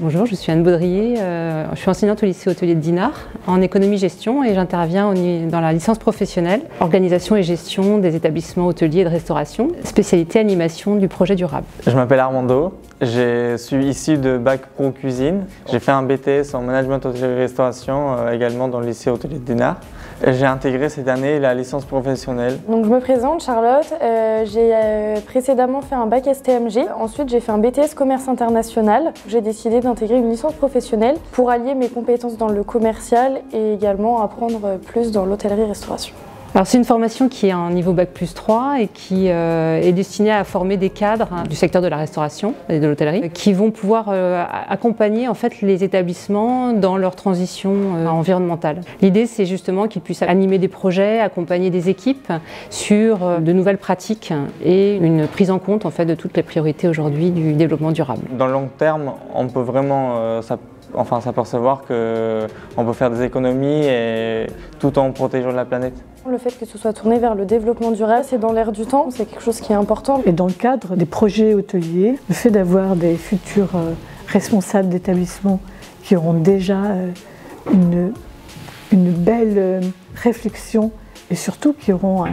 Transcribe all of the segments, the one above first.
Bonjour, je suis Anne Baudrier, je suis enseignante au lycée hôtelier de Dinard en économie-gestion et j'interviens dans la licence professionnelle organisation et gestion des établissements hôteliers et de restauration, spécialité animation du projet durable. Je m'appelle Armando, je suis issu de Bac Pro Cuisine. J'ai fait un BTS en management hôtellerie-restauration également dans le lycée hôtelier de Dinard. J'ai intégré cette année la licence professionnelle. Donc je me présente, Charlotte, j'ai précédemment fait un bac STMG, ensuite j'ai fait un BTS commerce international. J'ai décidé d'intégrer une licence professionnelle pour allier mes compétences dans le commercial et également apprendre plus dans l'hôtellerie-restauration. Alors c'est une formation qui est en niveau Bac+3 et qui est destinée à former des cadres du secteur de la restauration et de l'hôtellerie qui vont pouvoir accompagner en fait les établissements dans leur transition environnementale. L'idée c'est justement qu'ils puissent animer des projets, accompagner des équipes sur de nouvelles pratiques et une prise en compte en fait de toutes les priorités aujourd'hui du développement durable. Dans le long terme, on peut vraiment s'apercevoir qu'on peut faire des économies et tout en protégeant la planète. Le fait que ce soit tourné vers le développement durable, c'est dans l'air du temps, c'est quelque chose qui est important. Et dans le cadre des projets hôteliers, le fait d'avoir des futurs responsables d'établissements qui auront déjà une belle réflexion et surtout qui auront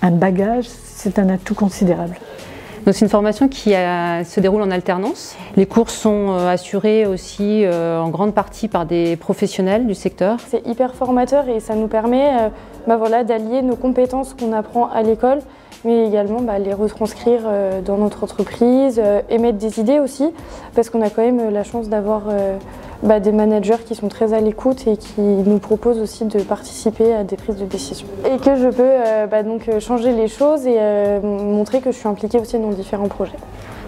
un bagage, c'est un atout considérable. C'est une formation qui se déroule en alternance. Les cours sont assurés aussi en grande partie par des professionnels du secteur. C'est hyper formateur et ça nous permet d'allier nos compétences qu'on apprend à l'école, mais également les retranscrire dans notre entreprise, émettre des idées aussi, parce qu'on a quand même la chance d'avoir des managers qui sont très à l'écoute et qui nous proposent aussi de participer à des prises de décision. Et que je peux donc changer les choses et montrer que je suis impliquée aussi dans différents projets.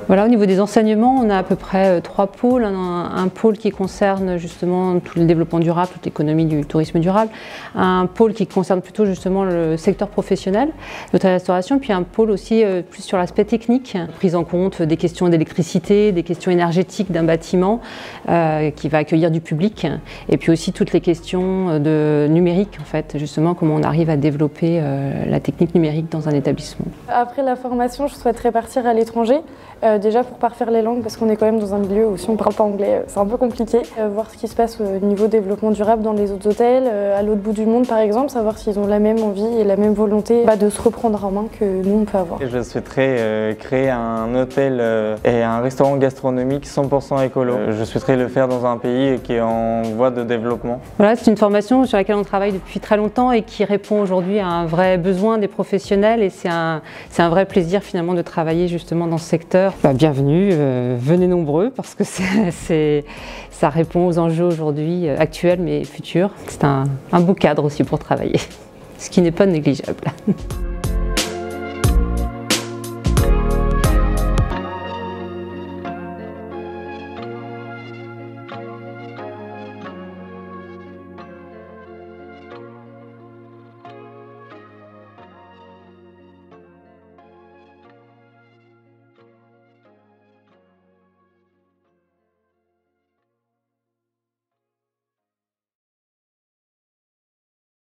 Voilà, au niveau des enseignements, on a à peu près 3 pôles. Un pôle qui concerne justement tout le développement durable, toute l'économie du tourisme durable. Un pôle qui concerne plutôt justement le secteur professionnel, l'hôtellerie-restauration. Puis un pôle aussi plus sur l'aspect technique, prise en compte des questions d'électricité, des questions énergétiques d'un bâtiment qui va accueillir du public. Et puis aussi toutes les questions de numérique, en fait, justement comment on arrive à développer la technique numérique dans un établissement. Après la formation, je souhaiterais partir à l'étranger. Déjà pour parfaire les langues, parce qu'on est quand même dans un milieu où si on ne parle pas anglais, c'est un peu compliqué. Voir ce qui se passe au niveau développement durable dans les autres hôtels, à l'autre bout du monde par exemple, savoir s'ils ont la même envie et la même volonté de se reprendre en main que nous on peut avoir. Je souhaiterais créer un hôtel et un restaurant gastronomique 100% écolo. Je souhaiterais le faire dans un pays qui est en voie de développement. Voilà, c'est une formation sur laquelle on travaille depuis très longtemps et qui répond aujourd'hui à un vrai besoin des professionnels et c'est un vrai plaisir finalement de travailler justement dans ce secteur. Bienvenue, venez nombreux parce que ça répond aux enjeux aujourd'hui actuels mais futurs. C'est un beau cadre aussi pour travailler, ce qui n'est pas négligeable.